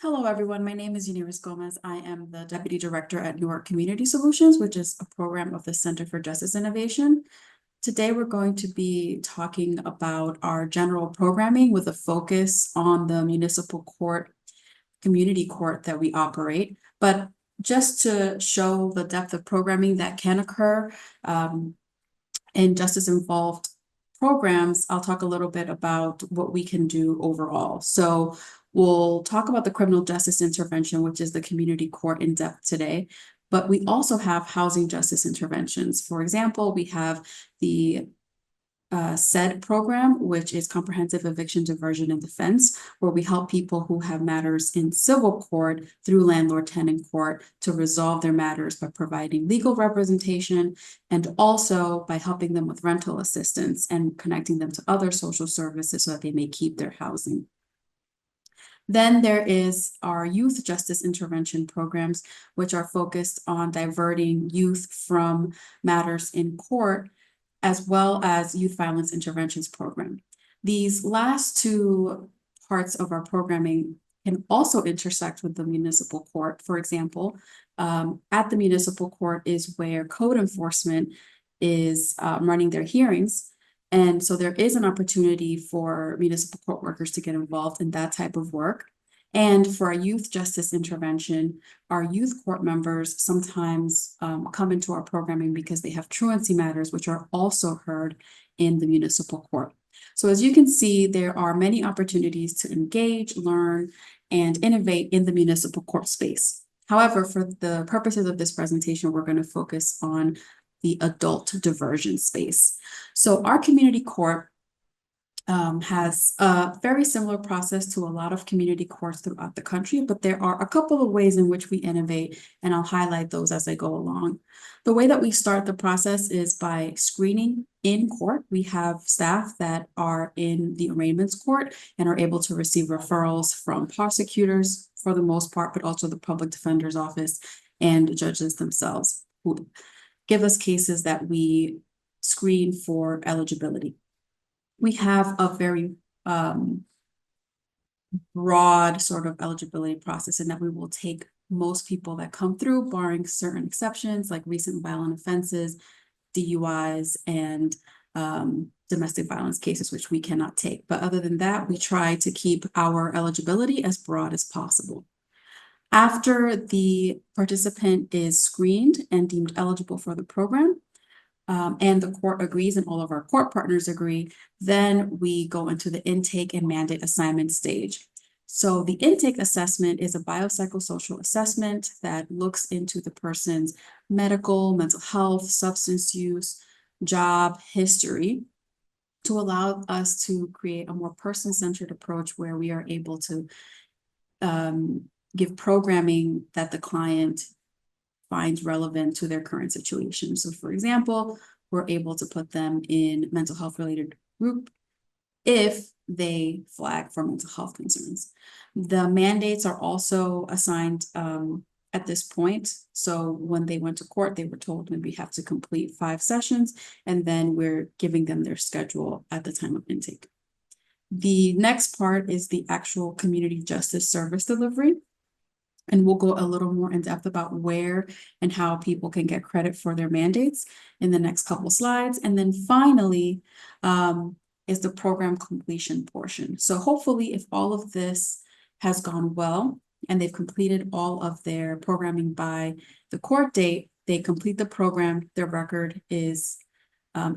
Hello, everyone. My name is Yaniris Gomez. I am the Deputy Director at Newark Community Solutions, which is a program of the Center for Justice Innovation. Today, we're going to be talking about our general programming with a focus on the municipal court, community court that we operate. But just to show the depth of programming that can occur in justice-involved programs, I'll talk a little bit about what we can do overall. So we'll talk about the criminal justice intervention, which is the community court in depth today. But we also have housing justice interventions. For example, we have the SED program, which is Comprehensive Eviction Diversion and Defense, where we help people who have matters in civil court through landlord-tenant court to resolve their matters by providing legal representation and also by helping them with rental assistance and connecting them to other social services so that they may keep their housing. Then there is our youth justice intervention programs, which are focused on diverting youth from matters in court, as well as youth violence interventions program. These last two parts of our programming can also intersect with the municipal court. For example, at the municipal court is where code enforcement is running their hearings. And so there is an opportunity for municipal court workers to get involved in that type of work. And for our youth justice intervention, our youth court members sometimes come into our programming because they have truancy matters, which are also heard in the municipal court. So as you can see, there are many opportunities to engage, learn, and innovate in the municipal court space. However, for the purposes of this presentation, we're going to focus on the adult diversion space. So our community court has a very similar process to a lot of community courts throughout the country, but there are a couple of ways in which we innovate, and I'll highlight those as I go along. The way that we start the process is by screening in court. We have staff that are in the arraignments court and are able to receive referrals from prosecutors for the most part, but also the public defender's office and judges themselves, who give us cases that we screen for eligibility. We have a very broad sort of eligibility process in that we will take most people that come through, barring certain exceptions like recent violent offenses, DUIs, and domestic violence cases, which we cannot take. But other than that, we try to keep our eligibility as broad as possible. After the participant is screened and deemed eligible for the program, and the court agrees and all of our court partners agree, then we go into the intake and mandate assignment stage. So the intake assessment is a biopsychosocial assessment that looks into the person's medical, mental health, substance use, job history to allow us to create a more person-centered approach where we are able to give programming that the client finds relevant to their current situation. So for example, we're able to put them in mental health related group if they flag for mental health concerns. The mandates are also assigned at this point. So when they went to court, they were told maybe have to complete 5 sessions, and then we're giving them their schedule at the time of intake. The next part is the actual community justice service delivery. And we'll go a little more in depth about where and how people can get credit for their mandates in the next couple slides. And then finally is the program completion portion. So hopefully if all of this has gone well and they've completed all of their programming by the court date, they complete the program, their record is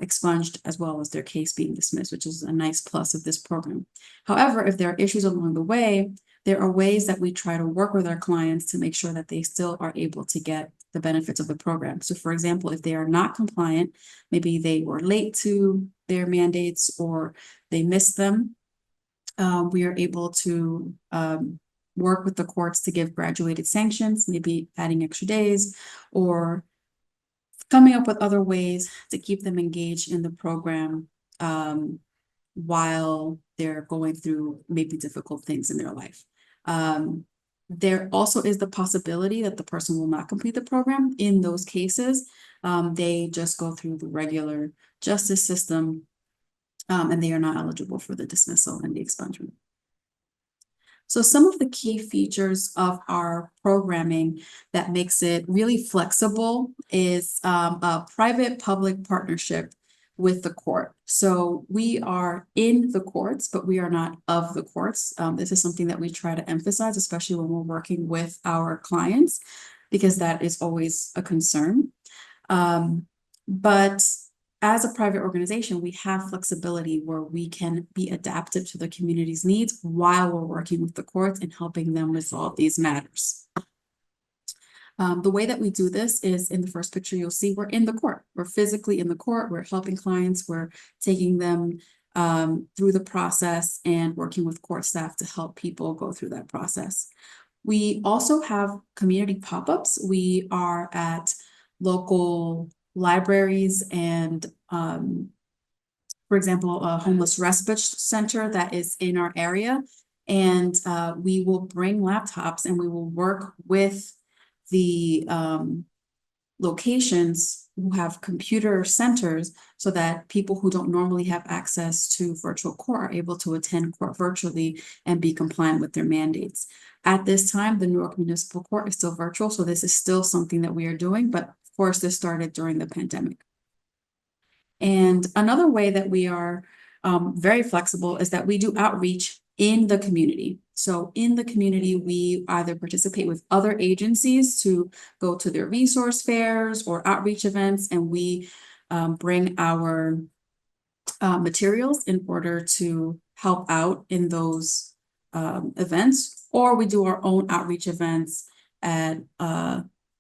expunged as well as their case being dismissed, which is a nice plus of this program. However, if there are issues along the way, there are ways that we try to work with our clients to make sure that they still are able to get the benefits of the program. So for example, if they are not compliant, maybe they were late to their mandates or they missed them, we are able to work with the courts to give graduated sanctions, maybe adding extra days or coming up with other ways to keep them engaged in the program while they're going through maybe difficult things in their life. There also is the possibility that the person will not complete the program. In those cases, they just go through the regular justice system and they are not eligible for the dismissal and the expungement. So some of the key features of our programming that makes it really flexible is a private-public partnership with the court. So we are in the courts, but we are not of the courts. This is something that we try to emphasize, especially when we're working with our clients, because that is always a concern. But as a private organization, we have flexibility where we can be adaptive to the community's needs while we're working with the courts and helping them resolve these matters. The way that we do this is in the first picture, you'll see we're in the court. We're physically in the court. We're helping clients. We're taking them through the process and working with court staff to help people go through that process. We also have community pop-ups. We are at local libraries and, for example, a homeless respite center that is in our area. And we will bring laptops and we will work with the locations who have computer centers so that people who don't normally have access to virtual court are able to attend court virtually and be compliant with their mandates. At this time, the Newark Municipal Court is still virtual, so this is still something that we are doing, but of course, this started during the pandemic. And another way that we are very flexible is that we do outreach in the community. So in the community, we either participate with other agencies to go to their resource fairs or outreach events, and we bring our materials in order to help out in those events, or we do our own outreach events at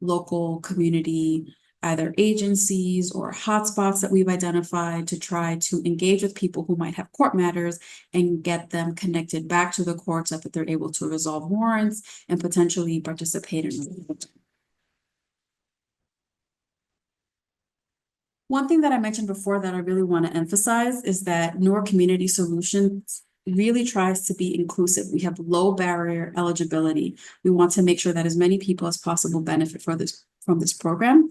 local community either agencies or hotspots that we've identified to try to engage with people who might have court matters and get them connected back to the courts so that they're able to resolve warrants and potentially participate in. One thing that I mentioned before that I really want to emphasize is that Newark Community Solutions really tries to be inclusive. We have low barrier eligibility. We want to make sure that as many people as possible benefit from this program.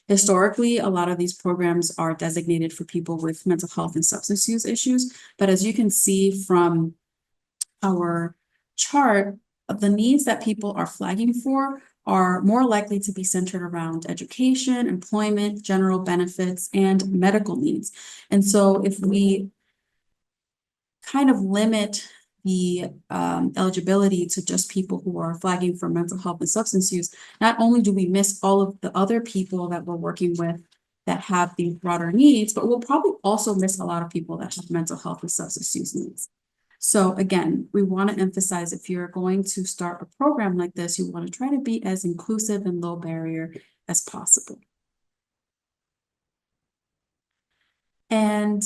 Historically, a lot of these programs are designated for people with mental health and substance use issues. But as you can see from our chart, the needs that people are flagging for are more likely to be centered around education, employment, general benefits, and medical needs. And so if we kind of limit the eligibility to just people who are flagging for mental health and substance use, not only do we miss all of the other people that we're working with that have these broader needs, but we'll probably also miss a lot of people that have mental health and substance use needs. So again, we want to emphasize if you're going to start a program like this, you want to try to be as inclusive and low barrier as possible. And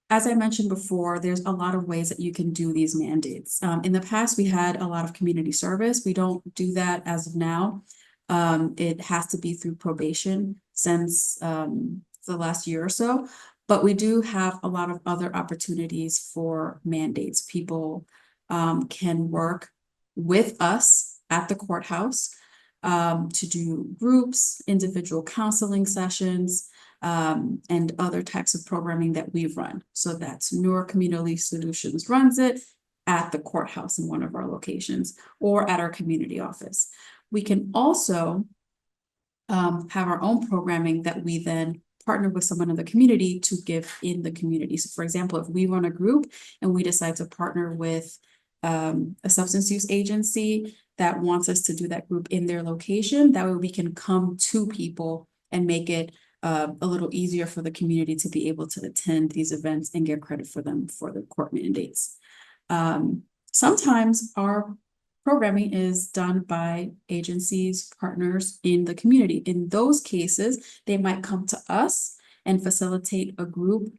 as I mentioned before, there's a lot of ways that you can do these mandates. In the past, we had a lot of community service. We don't do that as of now. It has to be through probation since the last year or so. But we do have a lot of other opportunities for mandates. People can work with us at the courthouse to do groups, individual counseling sessions, and other types of programming that we run. So that's Newark Community Solutions runs it at the courthouse in one of our locations or at our community office. We can also have our own programming that we then partner with someone in the community to give in the community. So for example, if we run a group and we decide to partner with a substance use agency that wants us to do that group in their location, that way we can come to people and make it a little easier for the community to be able to attend these events and get credit for them for the court mandates. Sometimes our programming is done by agencies, partners in the community. In those cases, they might come to us and facilitate a group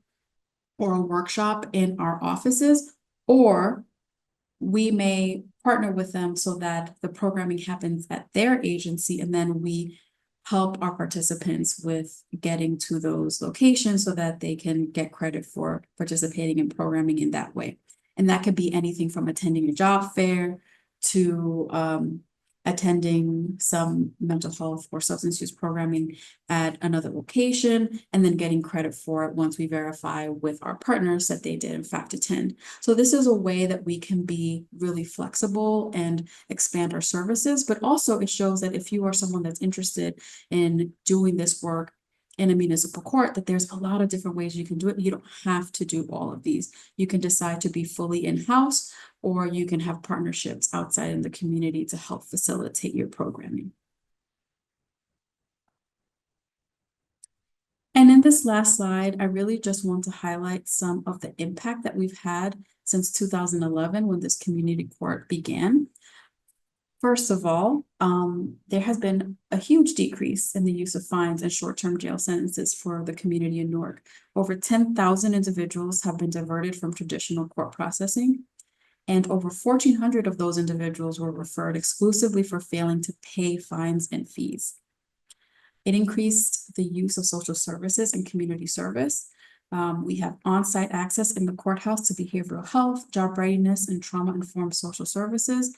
or a workshop in our offices, or we may partner with them so that the programming happens at their agency, and then we help our participants with getting to those locations so that they can get credit for participating in programming in that way. And that could be anything from attending a job fair to attending some mental health or substance use programming at another location, and then getting credit for it once we verify with our partners that they did in fact attend. So this is a way that we can be really flexible and expand our services, but also it shows that if you are someone that's interested in doing this work in a municipal court, that there's a lot of different ways you can do it. You don't have to do all of these. You can decide to be fully in-house, or you can have partnerships outside in the community to help facilitate your programming. And in this last slide, I really just want to highlight some of the impact that we've had since 2011 when this community court began. First of all, there has been a huge decrease in the use of fines and short-term jail sentences for the community in Newark. Over 10,000 individuals have been diverted from traditional court processing, and over 1,400 of those individuals were referred exclusively for failing to pay fines and fees. It increased the use of social services and community service. We have on-site access in the courthouse to behavioral health, job readiness, and trauma-informed social services.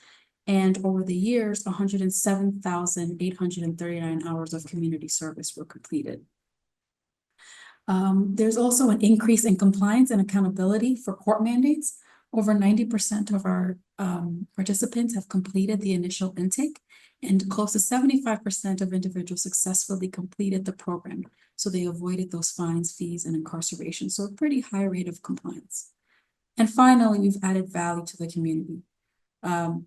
And over the years, 107,839 hours of community service were completed. There's also an increase in compliance and accountability for court mandates. Over 90% of our participants have completed the initial intake, and close to 75% of individuals successfully completed the program. So they avoided those fines, fees, and incarceration. So a pretty high rate of compliance. And finally, we've added value to the community.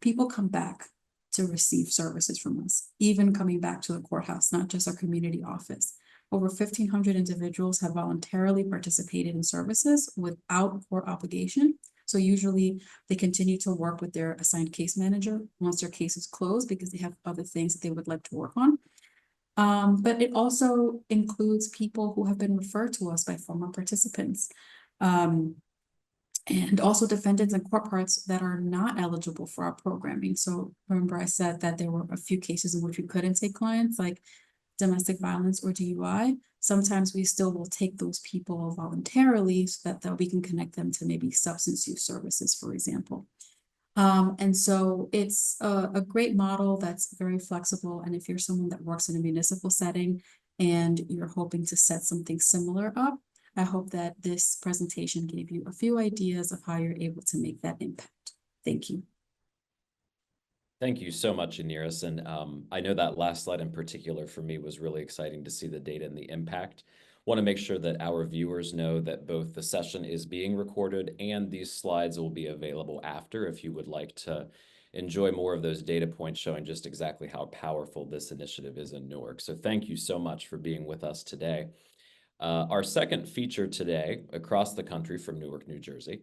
People come back to receive services from us, even coming back to the courthouse, not just our community office. Over 1,500 individuals have voluntarily participated in services without court obligation. So usually they continue to work with their assigned case manager once their case is closed because they have other things that they would like to work on. But it also includes people who have been referred to us by former participants. And also defendants and court parts that are not eligible for our programming. So remember I said that there were a few cases in which we couldn't take clients, like domestic violence or DUI. Sometimes we still will take those people voluntarily so that we can connect them to maybe substance use services, for example. And so it's a great model that's very flexible. And if you're someone that works in a municipal setting and you're hoping to set something similar up, I hope that this presentation gave you a few ideas of how you're able to make that impact. Thank you. Thank you so much, Yaniris. And I know that last slide in particular for me was really exciting to see the data and the impact. Want to make sure that our viewers know that both the session is being recorded and these slides will be available after if you would like to enjoy more of those data points showing just exactly how powerful this initiative is in Newark. So thank you so much for being with us today. Our second feature today, across the country from Newark, New Jersey,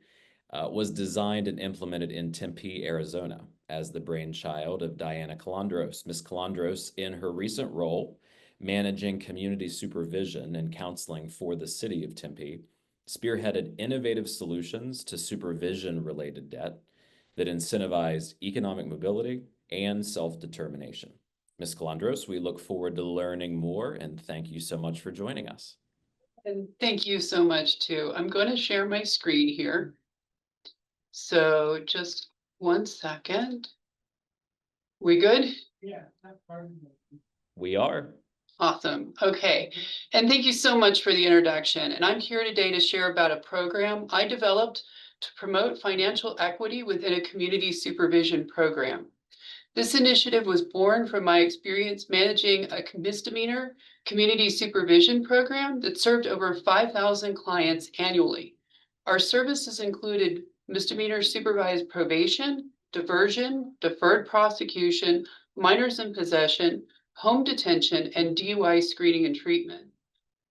was designed and implemented in Tempe, Arizona, as the brainchild of Dianna Kalandros. Ms. Kalandros, in her recent role, managing community supervision and counseling for the city of Tempe, spearheaded innovative solutions to supervision-related debt that incentivized economic mobility and self-determination. Ms. Kalandros, we look forward to learning more, and thank you so much for joining us. And thank you so much too. I'm going to share my screen here. So just 1 second. We good? Yeah. We are. Awesome. Okay. And thank you so much for the introduction. And I'm here today to share about a program I developed to promote financial equity within a community supervision program. This initiative was born from my experience managing a misdemeanor community supervision program that served over 5,000 clients annually. Our services included misdemeanor supervised probation, diversion, deferred prosecution, minors in possession, home detention, and DUI screening and treatment.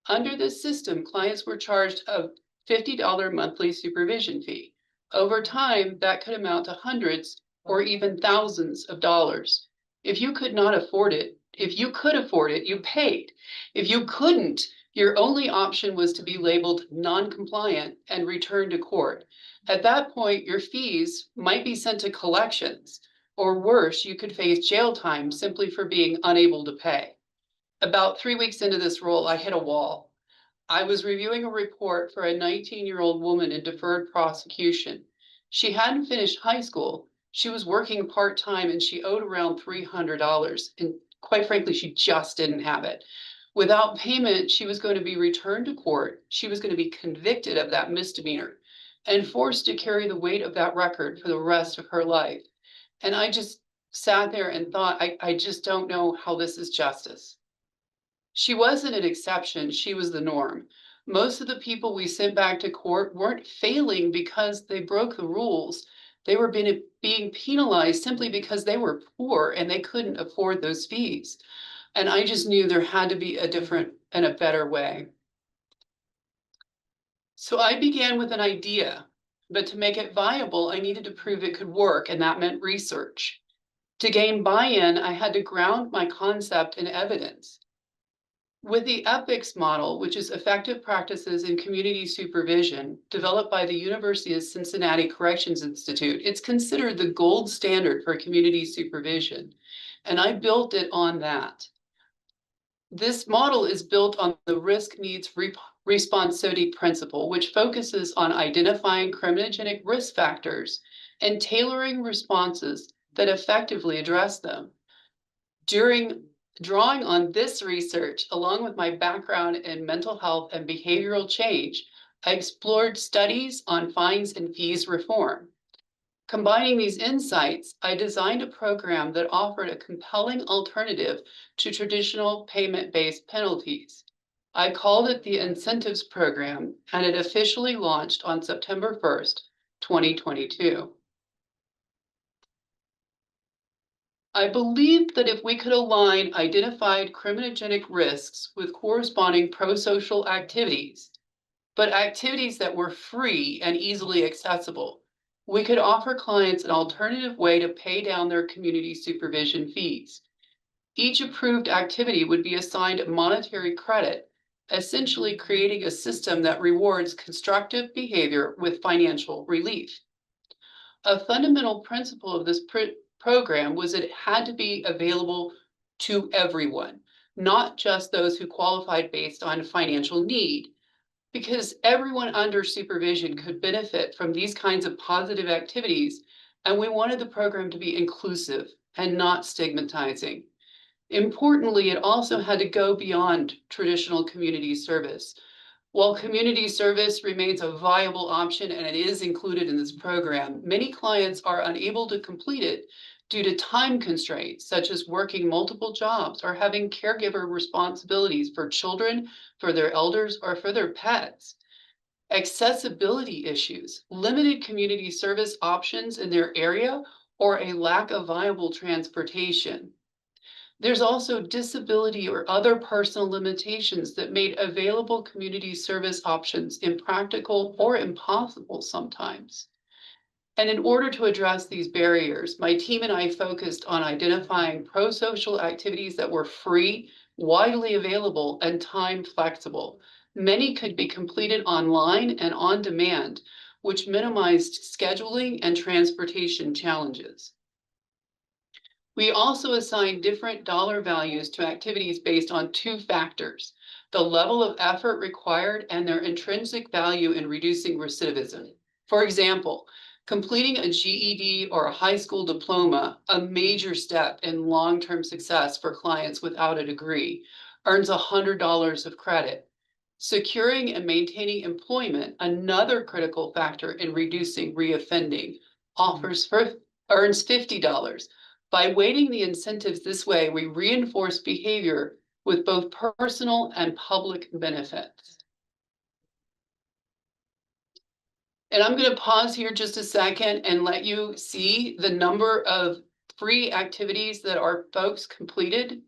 Under this system, clients were charged a $50 monthly supervision fee. Over time, that could amount to hundreds or even thousands of dollars. If you could not afford it, if you could afford it, you paid. If you couldn't, your only option was to be labeled non-compliant and returned to court. At that point, your fees might be sent to collections, or worse, you could face jail time simply for being unable to pay. About 3 weeks into this role, I hit a wall. I was reviewing a report for a 19-year-old woman in deferred prosecution. She hadn't finished high school, She was working part-time and she owed around $300. And quite frankly, she just didn't have it. Without payment, she was going to be returned to court. She was going to be convicted of that misdemeanor and forced to carry the weight of that record for the rest of her life. And I just sat there and thought, I just don't know how this is justice. She wasn't an exception, she was the norm. Most of the people we sent back to court weren't failing because they broke the rules. They were being penalized simply because they were poor and they couldn't afford those fees. And I just knew there had to be a different and a better way. So I began with an idea, but to make it viable, I needed to prove it could work, and that meant research. To gain buy-in, I had to ground my concept in evidence. With the EPICS model, which is Effective Practices in Community Supervision, developed by the University of Cincinnati Corrections Institute, it's considered the gold standard for community supervision, and I built it on that. This model is built on the risk needs responsivity principle, which focuses on identifying criminogenic risk factors and tailoring responses that effectively address them. Drawing on this research, along with my background in mental health and behavioral change, I explored studies on fines and fees reform. Combining these insights, I designed a program that offered a compelling alternative to traditional payment-based penalties. I called it the Incentives Program, and it officially launched on September 1st, 2022. I believed that if we could align identified criminogenic risks with corresponding pro-social activities, but activities that were free and easily accessible, we could offer clients an alternative way to pay down their community supervision fees. Each approved activity would be assigned a monetary credit, essentially creating a system that rewards constructive behavior with financial relief. A fundamental principle of this program was that it had to be available to everyone, not just those who qualified based on financial need, because everyone under supervision could benefit from these kinds of positive activities, and we wanted the program to be inclusive and not stigmatizing. Importantly, it also had to go beyond traditional community service. While community service remains a viable option and it is included in this program, many clients are unable to complete it due to time constraints, such as working multiple jobs or having caregiver responsibilities for children, for their elders, or for their pets. Accessibility issues, limited community service options in their area, or a lack of viable transportation. There's also disability or other personal limitations that made available community service options impractical or impossible sometimes. And in order to address these barriers, my team and I focused on identifying pro-social activities that were free, widely available, and time flexible. Many could be completed online and on demand, which minimized scheduling and transportation challenges. We also assigned different dollar values to activities based on two factors: the level of effort required and their intrinsic value in reducing recidivism. For example, completing a GED or a high school diploma, a major step in long-term success for clients without a degree, earns $100 of credit. Securing and maintaining employment, another critical factor in reducing reoffending, earns $50. By weighting the incentives this way, we reinforce behavior with both personal and public benefits. And I'm going to pause here just a second and let you see the number of free activities that our folks completed.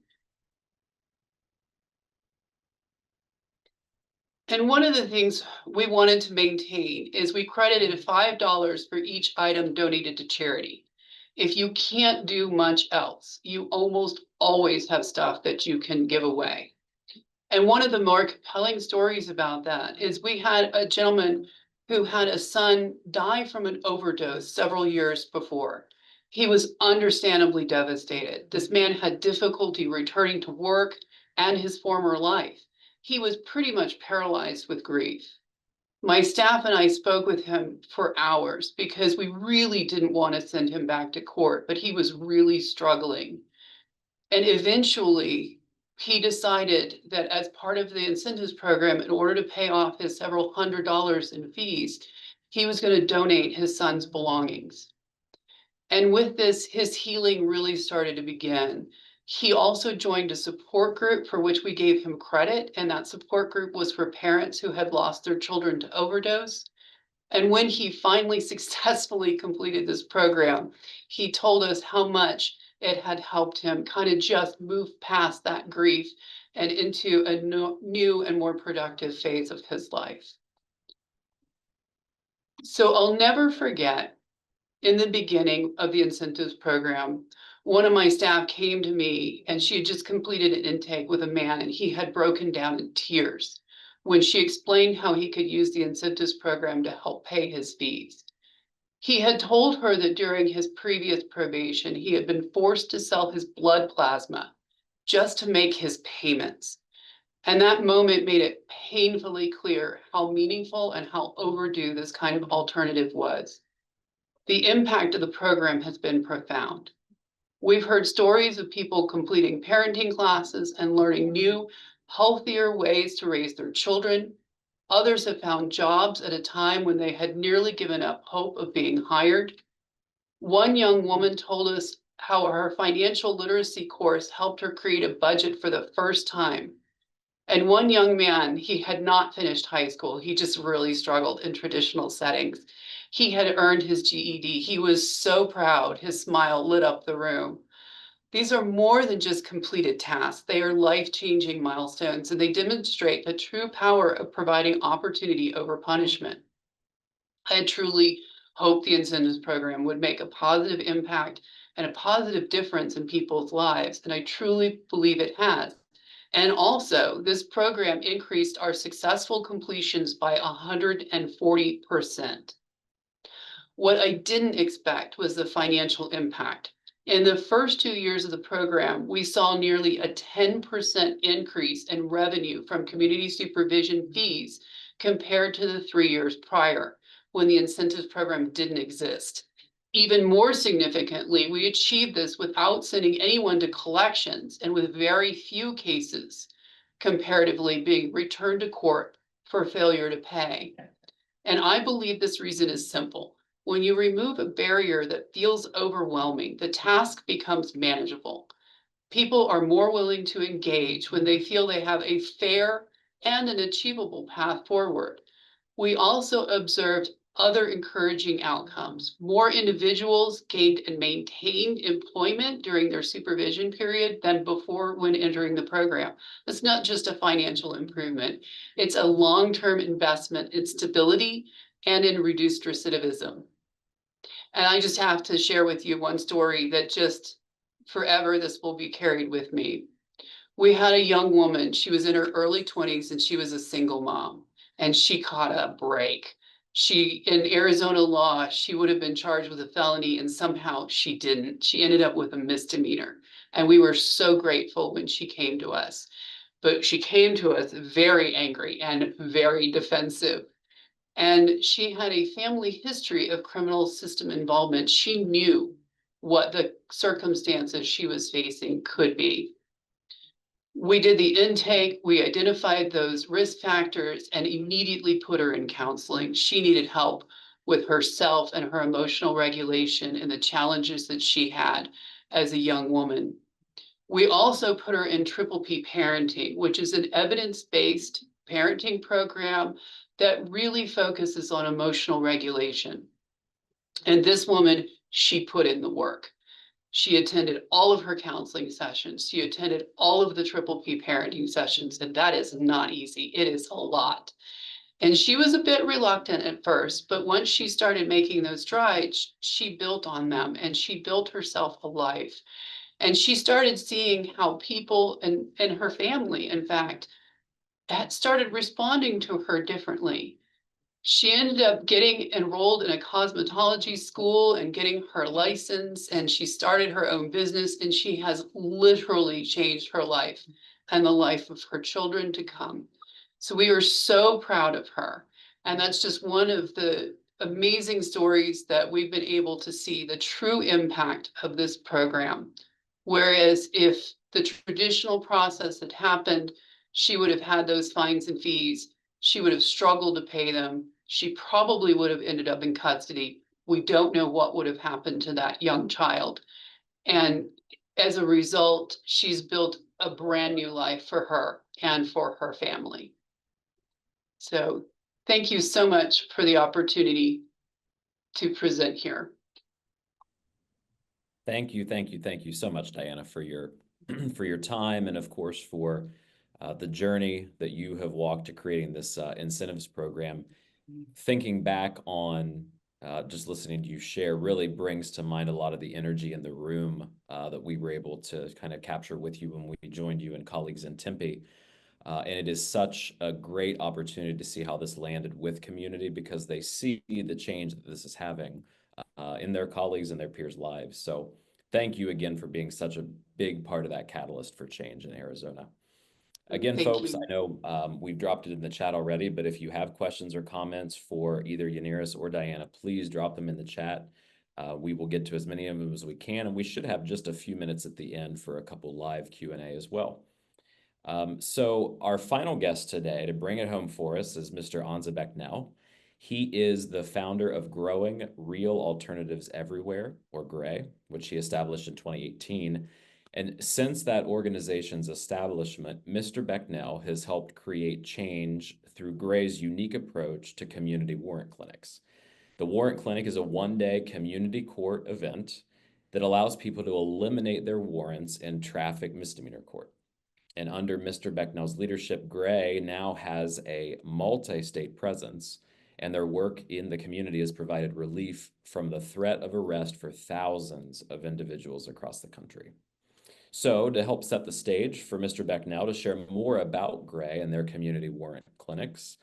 And one of the things we wanted to maintain is we credited $5 for each item donated to charity. If you can't do much else, you almost always have stuff that you can give away. And one of the more compelling stories about that is we had a gentleman who had a son die from an overdose several years before. He was understandably devastated. This man had difficulty returning to work and his former life. He was pretty much paralyzed with grief. My staff and I spoke with him for hours because we really didn't want to send him back to court, but he was really struggling. And eventually, he decided that as part of the incentives program, in order to pay off his several $100s in fees, he was going to donate his son's belongings. And with this, his healing really started to begin. He also joined a support group for which we gave him credit, and that support group was for parents who had lost their children to overdose. And when he finally successfully completed this program, he told us how much it had helped him kind of just move past that grief and into a new and more productive phase of his life. So I'll never forget, in the beginning of the incentives program, one of my staff came to me and she had just completed an intake with a man and he had broken down in tears when she explained how he could use the incentives program to help pay his fees. He had told her that during his previous probation, he had been forced to sell his blood plasma just to make his payments. And that moment made it painfully clear how meaningful and how overdue this kind of alternative was. The impact of the program has been profound. We've heard stories of people completing parenting classes and learning new, healthier ways to raise their children. Others have found jobs at a time when they had nearly given up hope of being hired. One young woman told us how her financial literacy course helped her create a budget for the first time. And one young man, he had not finished high school. He just really struggled in traditional settings. He had earned his GED. He was so proud. His smile lit up the room. These are more than just completed tasks. They are life-changing milestones, and they demonstrate the true power of providing opportunity over punishment. I truly hope the incentives program would make a positive impact and a positive difference in people's lives, and I truly believe it has. And also, this program increased our successful completions by 140%. What I didn't expect was the financial impact. In the first 2 years of the program, we saw nearly a 10% increase in revenue from community supervision fees compared to the 3 years prior, when the incentives program didn't exist. Even more significantly, we achieved this without sending anyone to collections and with very few cases comparatively being returned to court for failure to pay. And I believe this reason is simple. When you remove a barrier that feels overwhelming, the task becomes manageable. People are more willing to engage when they feel they have a fair and an achievable path forward. We also observed other encouraging outcomes. More individuals gained and maintained employment during their supervision period than before when entering the program. It's not just a financial improvement. It's a long-term investment in stability and in reduced recidivism. And I just have to share with you one story that just forever this will be carried with me. We had a young woman, she was in her early 20s and she was a single mom, and she caught a break. In Arizona law, she would have been charged with a felony and somehow she didn't. She ended up with a misdemeanor. And we were so grateful when she came to us. But she came to us very angry and very defensive. And she had a family history of criminal system involvement. She knew what the circumstances she was facing could be. We did the intake, we identified those risk factors and immediately put her in counseling. She needed help with herself and her emotional regulation and the challenges that she had as a young woman. We also put her in Triple P Parenting, which is an evidence-based parenting program that really focuses on emotional regulation. And this woman, she put in the work. She attended all of her counseling sessions. She attended all of the Triple P parenting sessions, and that is not easy. It is a lot. And she was a bit reluctant at first, but once she started making those strides, she built on them and she built herself a life. And she started seeing how people and her family, in fact, had started responding to her differently. She ended up getting enrolled in a cosmetology school and getting her license, and she started her own business, and she has literally changed her life and the life of her children to come. So we are so proud of her. And that's just one of the amazing stories that we've been able to see the true impact of this program. Whereas if the traditional process had happened, she would have had those fines and fees. She would have struggled to pay them. She probably would have ended up in custody. We don't know what would have happened to that young child. And as a result, she's built a brand new life for her and for her family. So thank you so much for the opportunity to present here. Thank you so much, Dianna, for your for your time and of course for the journey that you have walked to creating this incentives program. Thinking back on just listening to you share really brings to mind a lot of the energy in the room that we were able to kind of capture with you when we joined you and colleagues in Tempe. And it is such a great opportunity to see how this landed with community because they see the change that this is having in their colleagues and their peers' lives. So thank you again for being such a big part of that catalyst for change in Arizona. Again, Thank folks, you. I know we've dropped it in the chat already, but if you have questions or comments for either Yaniris or Dianna, please drop them in the chat. We will get to as many of them as we can, and we should have just a few minutes at the end for a couple live Q&A as well. So our final guest today to bring it home for us is Mr. Anza Becnel. He is the founder of Growing Real Alternatives Everywhere, or GRAY, which he established in 2018. And since that organization's establishment, Mr. Becnel has helped create change through GRAY's unique approach to community warrant clinics. The Warrant Clinic is a one-day community court event that allows people to eliminate their warrants in traffic misdemeanor court. And under Mr. Becnel's leadership, GRAY now has a multi-state presence, and their work in the community has provided relief from the threat of arrest for thousands of individuals across the country. So to help set the stage for Mr. Becnel to share more about GRAY and their community warrant clinics,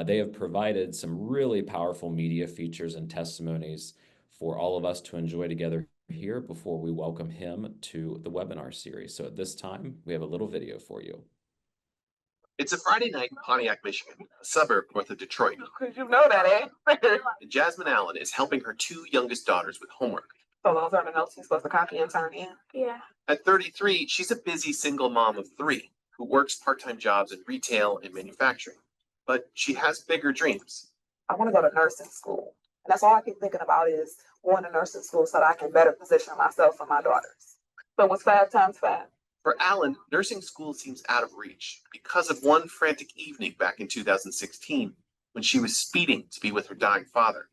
they have provided some really powerful media features and testimonies for all of us to enjoy together here before we welcome him to the webinar series. So at this time, we have a little video for you. It's a Friday night in Pontiac, Michigan, a suburb north of Detroit. You know that, eh? And Jasmine Allen is helping her two youngest daughters with homework. So those are the notes you're supposed to copy and turn in? Yeah. At 33, she's a busy single mom of three who works part-time jobs in retail and manufacturing. But she has bigger dreams. I want to go to nursing school. And that's all I keep thinking about is going to nursing school so that I can better position myself and my daughters. So what's 5 times 5? For Allen, nursing school seems out of reach because of one frantic evening back in 2016 when she was speeding to be with her dying father.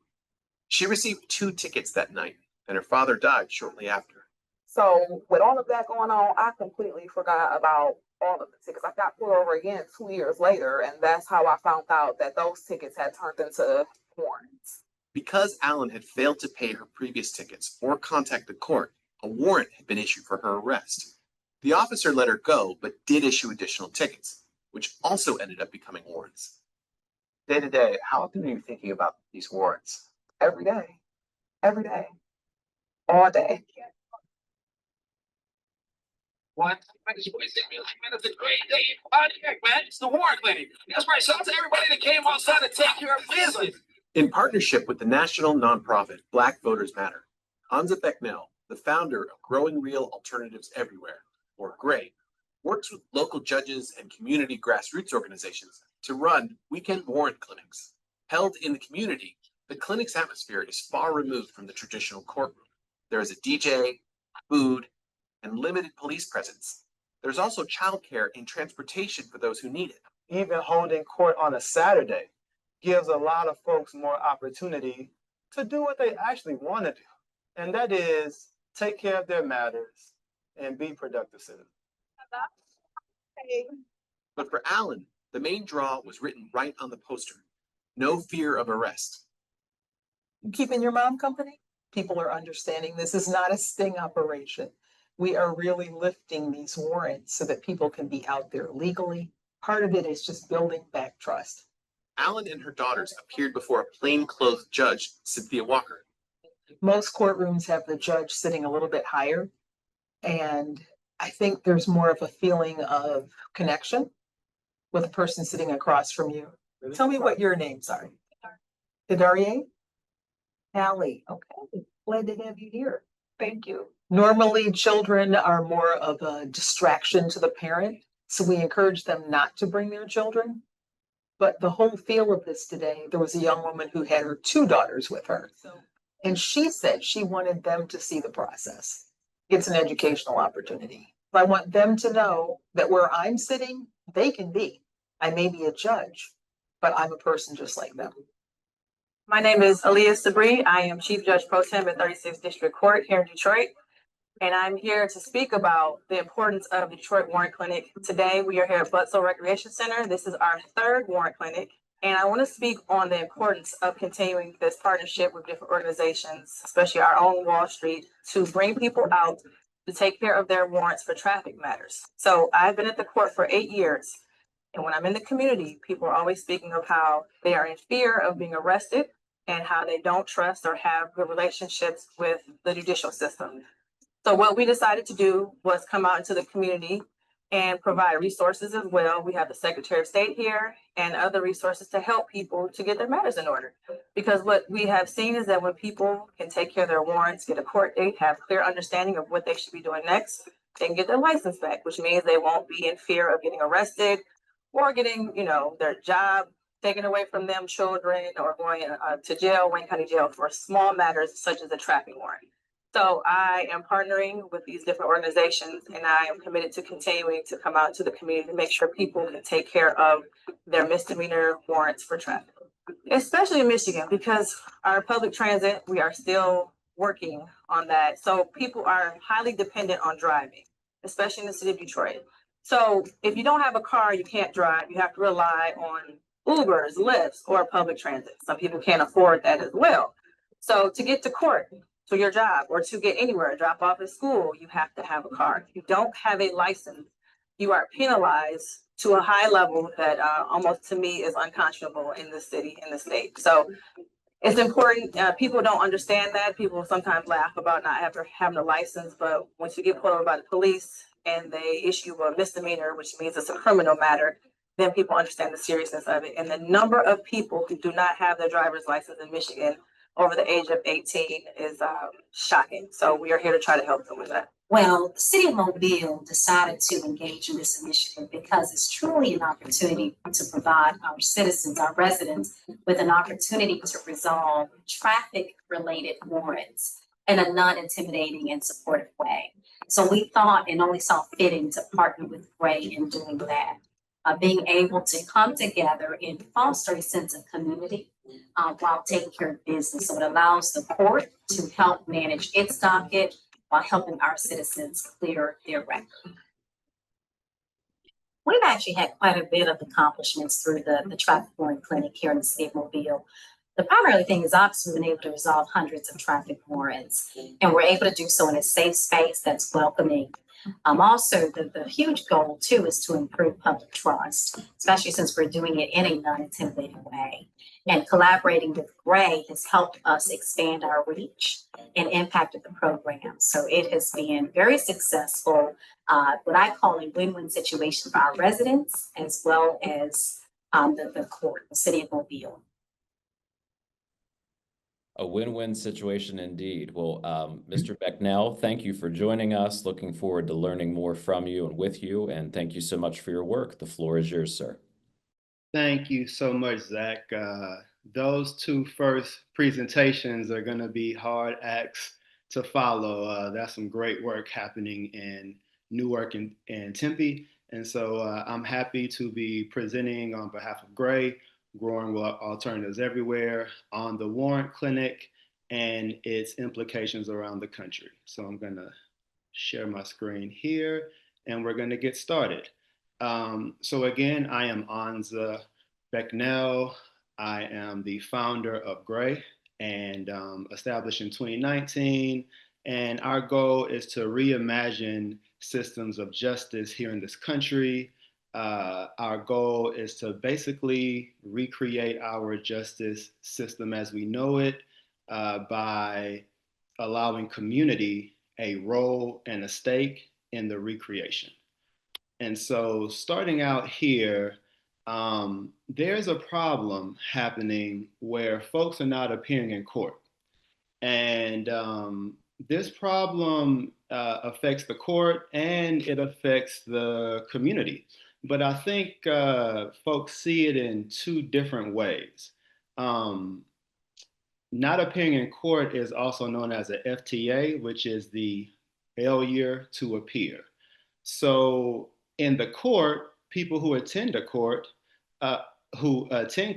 She received 2 tickets that night, and her father died shortly after. So with all of that going on, I completely forgot about all of the tickets. I got pulled over again 2 years later, and that's how I found out that those tickets had turned into warrants. Because Allen had failed to pay her previous tickets or contact the court, a warrant had been issued for her arrest. The officer let her go, but did issue additional tickets, which also ended up becoming warrants. Day to day, how often are you thinking about these warrants? Every day. Every day. All day. What? It's a great day in Pontiac, man. It's the Warrant Clinic. That's right. Shout out to everybody that came outside to take care of business. In partnership with the national nonprofit Black Voters Matter, Anza Becnel, the founder of Growing Real Alternatives Everywhere, or GRAY, works with local judges and community grassroots organizations to run weekend warrant clinics. Held in the community, the clinic's atmosphere is far removed from the traditional courtroom. There is a DJ, food, and limited police presence. There's also childcare and transportation for those who need it. Even holding court on a Saturday gives a lot of folks more opportunity to do what they actually want to do. And that is take care of their matters and be productive citizens. But for Allen, the main draw was written right on the poster. No fear of arrest. Keeping your mom company? People are understanding this is not a sting operation. We are really lifting these warrants so that people can be out there legally. Part of it is just building back trust. Allen and her daughters appeared before a plainclothes judge, Cynthia Walker. Most courtrooms have the judge sitting a little bit higher. And I think there's more of a feeling of connection with the person sitting across from you. Tell me what your names are. Hidarie? Allie, okay, glad to have you here. Thank you. Normally, children are more of a distraction to the parent, so we encourage them not to bring their children. But the whole feel of this today, there was a young woman who had her 2 daughters with her. And she said she wanted them to see the process. It's an educational opportunity. I want them to know that where I'm sitting, they can be. I may be a judge, but I'm a person just like them. My name is Aaliyah Sabri. I am Chief Judge Pro Tem at 36th District Court here in Detroit. And I'm here to speak about the importance of the Detroit Warrant Clinic. Today, we are here at Butzel Recreation Center. This is our 3rd Warrant Clinic. And I want to speak on the importance of continuing this partnership with different organizations, especially our own Wall Street, to bring people out to take care of their warrants for traffic matters. So I've been at the court for 8 years. And when I'm in the community, people are always speaking of how they are in fear of being arrested and how they don't trust or have good relationships with the judicial system. So what we decided to do was come out into the community and provide resources as well. We have the Secretary of State here and other resources to help people to get their matters in order. Because what we have seen is that when people can take care of their warrants, get a court date, have clear understanding of what they should be doing next, they can get their license back, which means they won't be in fear of getting arrested or getting, their job taken away from them, children, or going to jail, Wayne County Jail, for small matters such as a traffic warrant. So I am partnering with these different organizations, and I am committed to continuing to come out to the community to make sure people can take care of their misdemeanor warrants for traffic, especially in Michigan, because our public transit, we are still working on that. So people are highly dependent on driving, especially in the city of Detroit. So if you don't have a car, you can't drive. You have to rely on Ubers, Lyfts, or public transit. Some people can't afford that as well. So to get to court, to your job, or to get anywhere, drop off at school, you have to have a car. If you don't have a license, you are penalized to a high level that almost to me is unconscionable in the city, in the state. So it's important. People don't understand that. People sometimes laugh about not having a license, but once you get pulled over by the police and they issue a misdemeanor, which means it's a criminal matter, then people understand the seriousness of it. And the number of people who do not have their driver's license in Michigan over the age of 18 is shocking. So we are here to try to help them with that. Well, the city of Mobile decided to engage in this initiative because it's truly an opportunity to provide our citizens, our residents, with an opportunity to resolve traffic-related warrants in a non-intimidating and supportive way. So we thought and only saw fitting to partner with Gray in doing that. Being able to come together and foster a sense of community while taking care of business. So it allows the court to help manage its docket while helping our citizens clear their record. We've actually had quite a bit of accomplishments through the traffic warrant clinic here in the city of Mobile. The primary thing is obviously we've been able to resolve hundreds of traffic warrants, and we're able to do so in a safe space that's welcoming. Also, the huge goal too is to improve public trust, especially since we're doing it in a non-intimidating way. And collaborating with Gray has helped us expand our reach and impact of the program. So it has been very successful, what I call a win-win situation for our residents as well as the court, the city of Mobile. A win-win situation indeed. Well, Mr. Becnel, thank you for joining us. Looking forward to learning more from you and with you. And thank you so much for your work. The floor is yours, sir. Thank you so much, Zach. Those 2 first presentations are going to be hard acts to follow. That's some great work happening in Newark and Tempe. And so I'm happy to be presenting on behalf of Gray, Growing Alternatives Everywhere, on the Warrant Clinic and its implications around the country. So I'm going to share my screen here and we're going to get started. So again, I am Anza Becnel. I am the founder of Gray and established in 2019. And our goal is to reimagine systems of justice here in this country. Our goal is to basically recreate our justice system as we know it by allowing community a role and a stake in the recreation. And so starting out here, there's a problem happening where folks are not appearing in court. And this problem affects the court and it affects the community. But I think folks see it in two different ways. Not appearing in court is also known as a FTA, which is the failure to appear. So in the court, people who attend uh,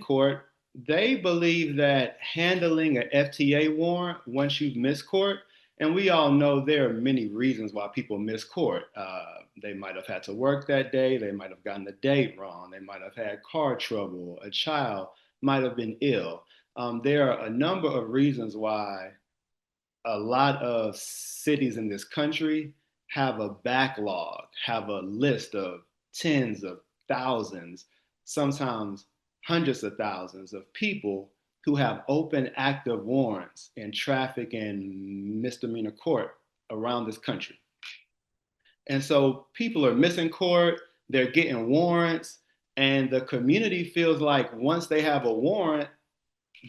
court, they believe that handling an FTA warrant once you've missed court, and we all know there are many reasons why people miss court. They might have had to work that day, they might have gotten the date wrong, they might have had car trouble, a child might have been ill. There are a number of reasons why a lot of cities in this country have a backlog, have a list of tens of thousands, sometimes hundreds of thousands of people who have open active warrants in traffic and misdemeanor court around this country. And so people are missing court, they're getting warrants, and the community feels like once they have a warrant,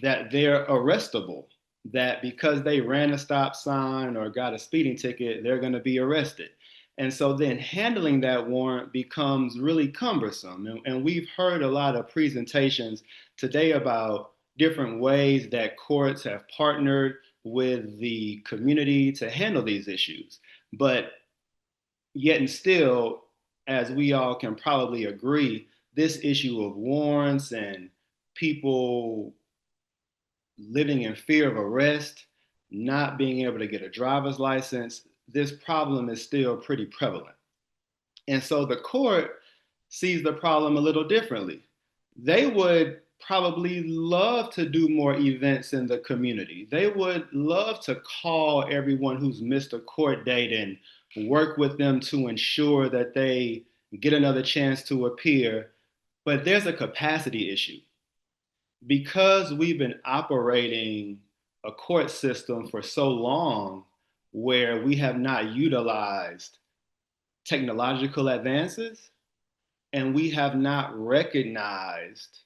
that they're arrestable, that because they ran a stop sign or got a speeding ticket, they're going to be arrested. And so then handling that warrant becomes really cumbersome. And we've heard a lot of presentations today about different ways that courts have partnered with the community to handle these issues. But yet and still, as we all can probably agree, this issue of warrants and people living in fear of arrest, not being able to get a driver's license, this problem is still pretty prevalent. And so the court sees the problem a little differently. They would probably love to do more events in the community. They would love to call everyone who's missed a court date and work with them to ensure that they get another chance to appear. But there's a capacity issue. Because we've been operating a court system for so long where we have not utilized technological advances and we have not recognized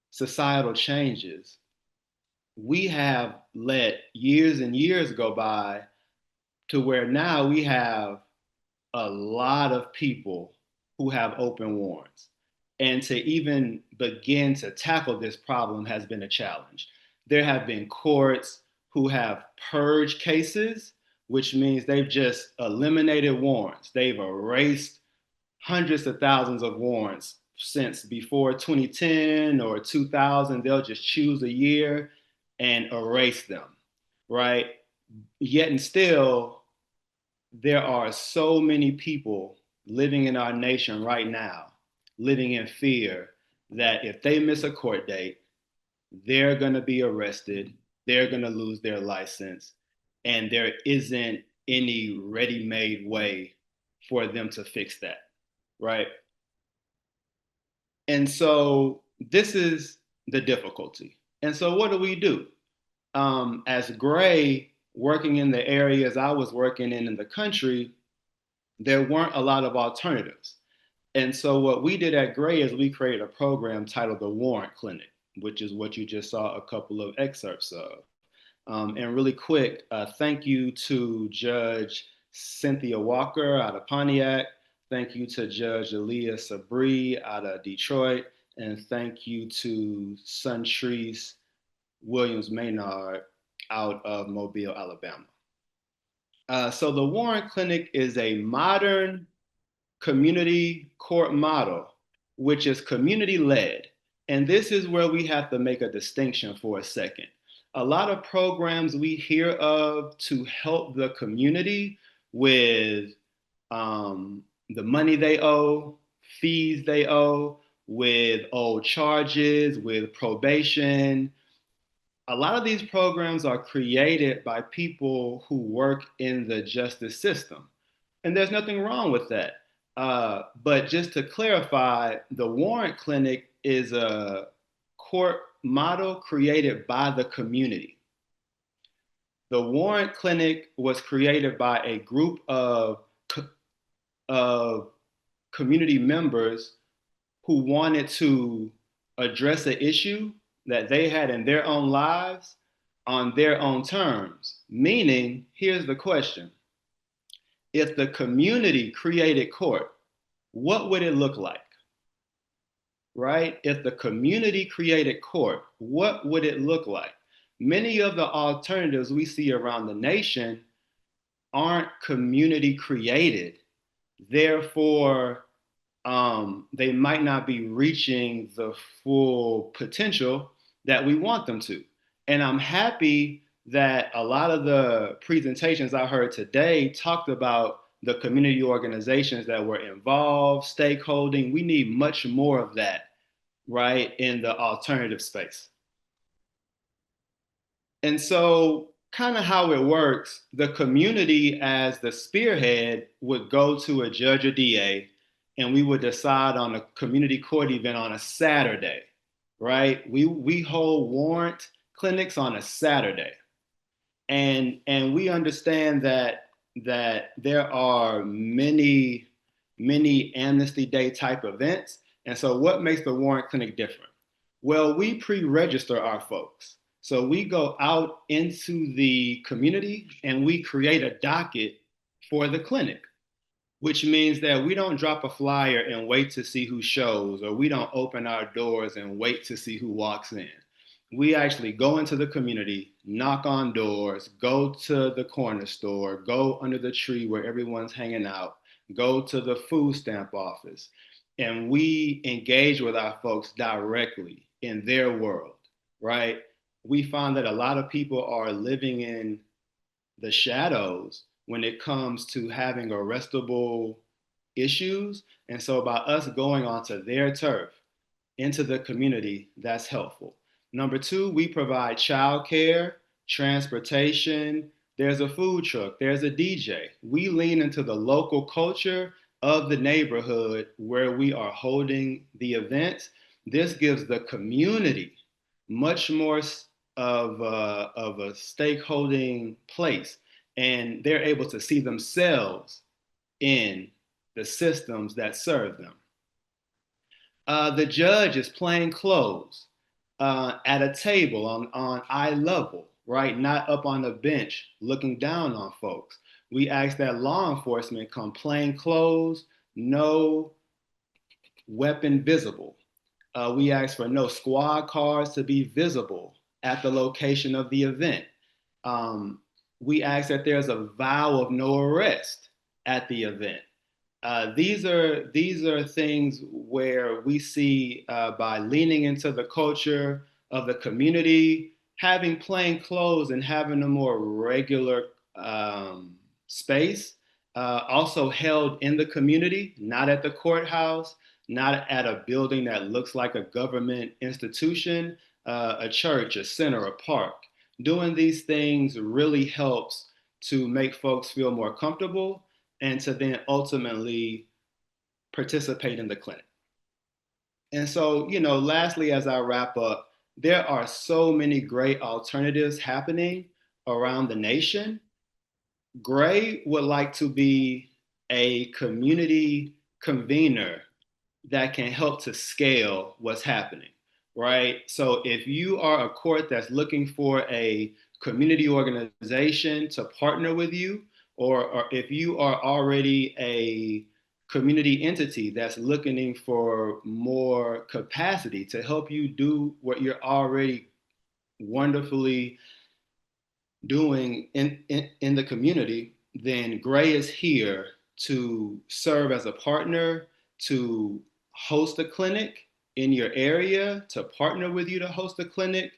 societal changes, we have let years and years go by to where now we have a lot of people who have open warrants. And to even begin to tackle this problem has been a challenge. There have been courts who have purged cases, which means they've just eliminated warrants. They've erased hundreds of thousands of warrants since before 2010 or 2000. They'll just choose a year and erase them, right? Yet and still, there are so many people living in our nation right now living in fear that if they miss a court date, they're going to be arrested, they're going to lose their license, and there isn't any ready-made way for them to fix that, right? And so this is the difficulty. And so what do? As Gray, working in the areas I was working in the country, there weren't a lot of alternatives. And so what we did at Gray is we created a program titled the Warrant Clinic, which is what you just saw a couple of excerpts of. And really quick, thank you to Judge Cynthia Walker out of Pontiac. Thank you to Judge Aaliyah Sabri out of Detroit. And thank you to Suntrice Williams Maynard out of Mobile, Alabama. So the Warrant Clinic is a modern community court model, which is community-led. And this is where we have to make a distinction for a second. A lot of programs we hear of to help the community with the money they owe, fees they owe, with old charges, with probation. A lot of these programs are created by people who work in the justice system. And there's nothing wrong with that. But just to clarify, the Warrant Clinic is a court model created by the community. The Warrant Clinic was created by a group of community members who wanted to address an issue that they had in their own lives on their own terms. Meaning, here's the question. If the community created court, what would it look like? Right? If the community created court, what would it look like? Many of the alternatives we see around the nation aren't community created. Therefore, they might not be reaching the full potential that we want them to. And I'm happy that a lot of the presentations I heard today talked about the community organizations that were involved, stakeholding. We need much more of that, right, in the alternative space. And so kind of how it works, the community as the spearhead would go to a judge or DA, and we would decide on a community court event on a Saturday, right? We hold warrant clinics on a Saturday. And we understand that there are many Amnesty Day type events. And so what makes the warrant clinic different? Well, we pre-register our folks. So we go out into the community and we create a docket for the clinic, which means that we don't drop a flyer and wait to see who shows, or we don't open our doors and wait to see who walks in. We actually go into the community, knock on doors, go to the corner store, go under the tree where everyone's hanging out, go to the food stamp office, and we engage with our folks directly in their world, right? We find that a lot of people are living in the shadows when it comes to having arrestable issues. And so by us going onto their turf, into the community, that's helpful. Number two, we provide childcare, transportation, there's a food truck, there's a DJ. We lean into the local culture of the neighborhood where we are holding the events. This gives the community much more of a stakeholding place, and they're able to see themselves in the systems that serve them. The judge is plain clothes at a table on eye level, right? Not up on a bench looking down on folks. We ask that law enforcement come plain clothes, no weapon visible. We ask for no squad cars to be visible at the location of the event. We ask that there's a vow of no arrest at the event. These are things where we see by leaning into the culture of the community, having plain clothes and having a more regular space, also held in the community, not at the courthouse, not at a building that looks like a government institution, a church, a center, a park. Doing these things really helps to make folks feel more comfortable and to then ultimately participate in the clinic. And so, lastly, as I wrap up, there are so many great alternatives happening around the nation. Gray would like to be a community convener that can help to scale what's happening, right? So if you are a court that's looking for a community organization to partner with you, or if you are already a community entity that's looking for more capacity to help you do what you're already wonderfully doing in the community, then Gray is here to serve as a partner, to host a clinic in your area, to partner with you to host a clinic,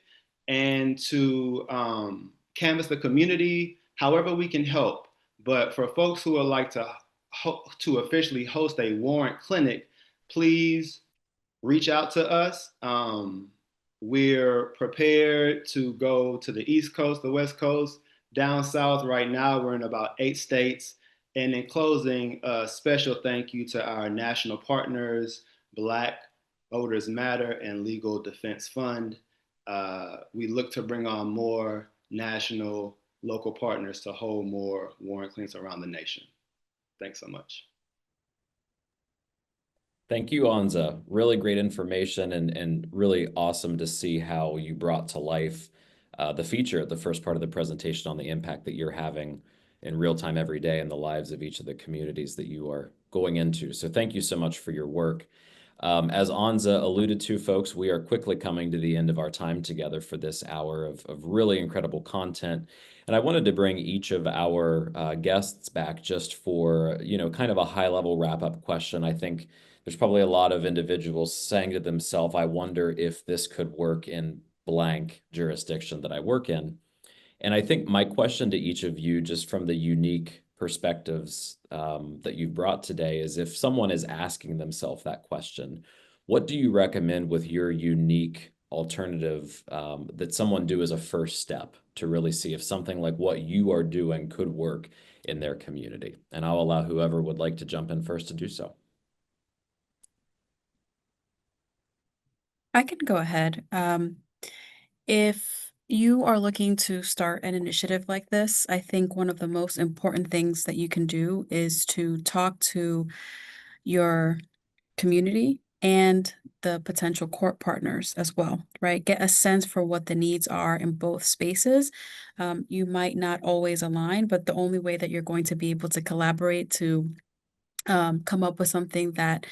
and to canvass the community however we can help. But for folks who would like to officially host a warrant clinic, please reach out to us. We're prepared to go to the East Coast, the West Coast, down south. Right now, we're in about 8 states. And in closing, a special thank you to our national partners, Black Voters Matter and Legal Defense Fund. We look to bring on more national, local partners to hold more warrant clinics around the nation. Thanks so much. Thank you, Anza. Really great information and really awesome to see how you brought to life the feature, the first part of the presentation on the impact that you're having in real time every day in the lives of each of the communities that you are going into. So thank you so much for your work. As Anza alluded to, folks, we are quickly coming to the end of our time together for this hour of really incredible content. And I wanted to bring each of our guests back just for, kind of a high-level wrap-up question. I think there's probably a lot of individuals saying to themselves, I wonder if this could work in blank jurisdiction that I work in. And I think my question to each of you, just from the unique perspectives that you've brought today, is if someone is asking themselves that question, what do you recommend with your unique alternative that someone do as a first step to really see if something like what you are doing could work in their community? And I'll allow whoever would like to jump in first to do so. I can go ahead. If you are looking to start an initiative like this, I think one of the most important things that you can do is to talk to your community and the potential court partners as well, right? Get a sense for what the needs are in both spaces. You might not always align, but the only way that you're going to be able to collaborate to come up with something that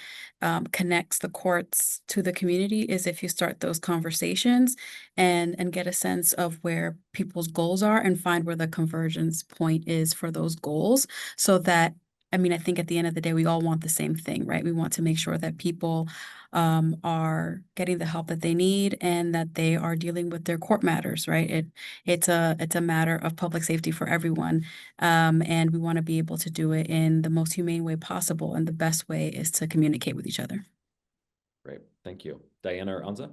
connects the courts to the community is if you start those conversations and get a sense of where people's goals are and find where the convergence point is for those goals, so that I think at the end of the day, we all want the same thing, right? We want to make sure that people are getting the help that they need and that they are dealing with their court matters, right? It's a matter of public safety for everyone. And we want to be able to do it in the most humane way possible. And the best way is to communicate with each other. Great. Thank you. Dianna or Anza?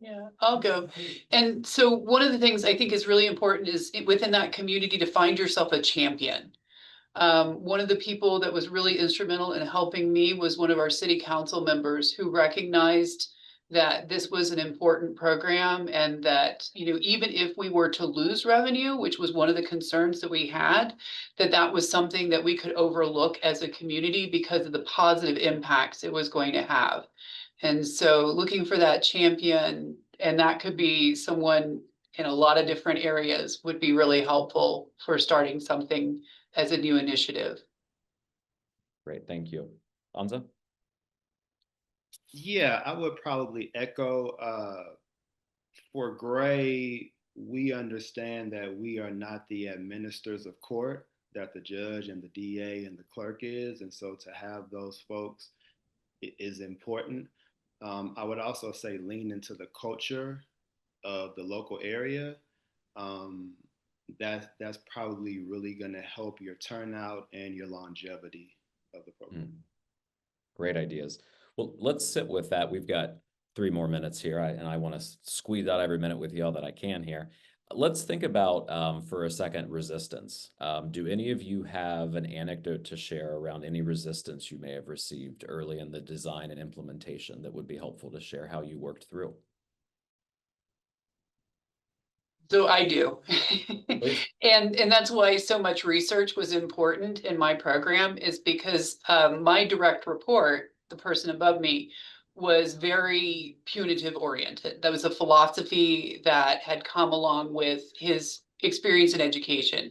Yeah, I'll go. And so one of the things I think is really important is within that community to find yourself a champion. One of the people that was really instrumental in helping me was one of our city council members who recognized that this was an important program and that, even if we were to lose revenue, which was one of the concerns that we had, that was something that we could overlook as a community because of the positive impacts it was going to have. And so looking for that champion, and that could be someone in a lot of different areas, would be really helpful for starting something as a new initiative. Great. Thank you. Anza? Yeah, I would probably echo for Gray, we understand that we are not the administrators of court, that the judge and the DA and the clerk is. And so to have those folks is important. I would also say lean into the culture of the local area. That's probably really going to help your turnout and your longevity of the program. Great ideas. Well, let's sit with that. We've got 3 more minutes here, and I want to squeeze out every minute with y'all that I can here. Let's think about, for a second, resistance. Do any of you have an anecdote to share around any resistance you may have received early in the design and implementation that would be helpful to share how you worked through? So I do. And that's why so much research was important in my program, is because my direct report, the person above me, was very punitive oriented. That was a philosophy that had come along with his experience in education.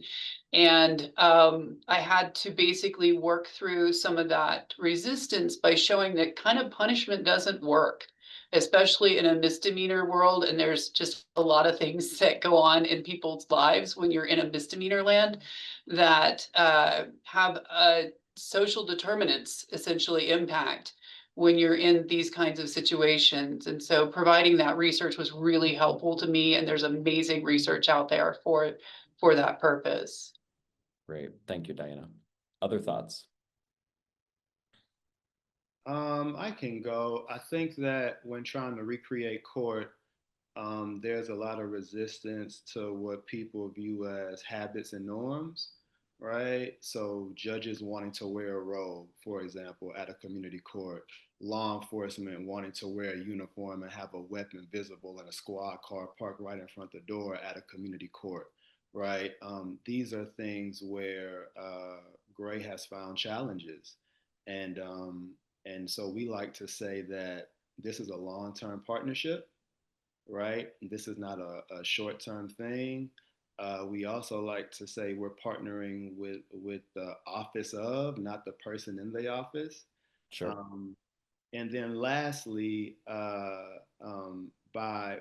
And I had to basically work through some of that resistance by showing that kind of punishment doesn't work, especially in a misdemeanor world. And there's just a lot of things that go on in people's lives when you're in a misdemeanor land that have a social determinants essentially impact when you're in these kinds of situations. And so providing that research was really helpful to me. And there's amazing research out there for that purpose. Great. Thank you, Dianna. Other thoughts? I can go. I think that when trying to recreate court, there's a lot of resistance to what people view as habits and norms, right? So judges wanting to wear a robe, for example, at a community court, law enforcement wanting to wear a uniform and have a weapon visible in a squad car parked right in front of the door at a community court, right? These are things where Gray has found challenges. And And so we like to say that this is a long-term partnership, right? This is not a short-term thing. We also like to say we're partnering with the office of, not the person in the office. Sure. And then lastly, by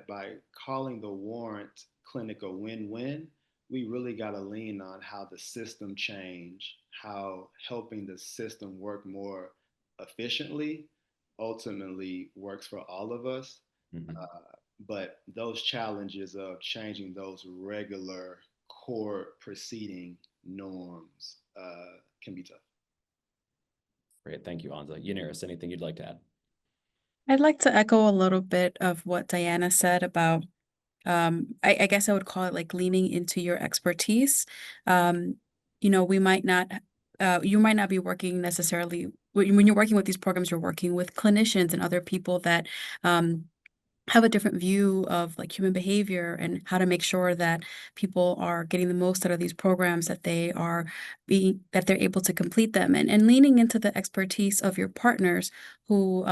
calling the warrant clinic a win-win, we really got to lean on how the system change, how helping the system work more efficiently ultimately works for all of us. Mhm. But those challenges of changing those regular court proceeding norms can be tough. Great. Thank you, Anza. Yaniris, anything you'd like to add? I'd like to echo a little bit of what Dianna said about, I guess I would call it like leaning into your expertise. We might not, you might not be working necessarily, when you're working with these programs, you're working with clinicians and other people that, have a different view of like human behavior and how to make sure that people are getting the most out of these programs, that that they're able to complete them, and leaning into the expertise of your partners who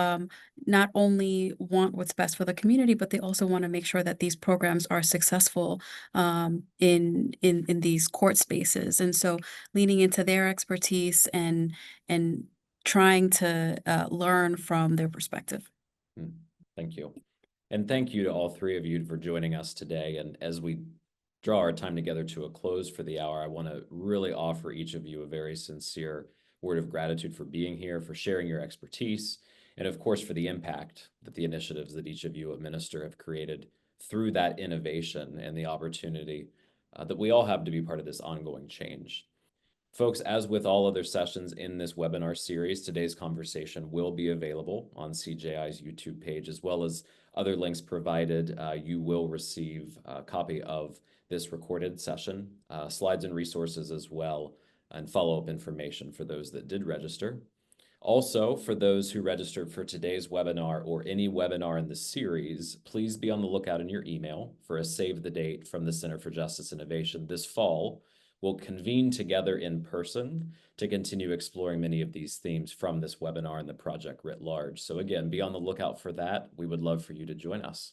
not only want what's best for the community, but they also want to make sure that these programs are successful in these court spaces. And so leaning into their expertise and trying to learn from their perspective. Thank you. And thank you to all three of you for joining us today. And as we draw our time together to a close for the hour, I want to really offer each of you a very sincere word of gratitude for being here, for sharing your expertise, and of course, for the impact that the initiatives that each of you administer have created through that innovation and the opportunity that we all have to be part of this ongoing change. Folks, as with all other sessions in this webinar series, today's conversation will be available on CJI's YouTube page, as well as other links provided. You will receive a copy of this recorded session, slides and resources as well, and follow-up information for those that did register. Also, for those who registered for today's webinar or any webinar in the series, please be on the lookout in your email for a save the date from the Center for Justice Innovation this fall. We'll convene together in person to continue exploring many of these themes from this webinar and the project writ large. So again, be on the lookout for that. We would love for you to join us.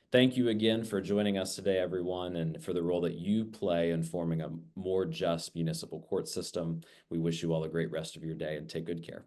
Thank you again for joining us today, everyone, and for the role that you play in forming a more just municipal court system. We wish you all a great rest of your day and take good care.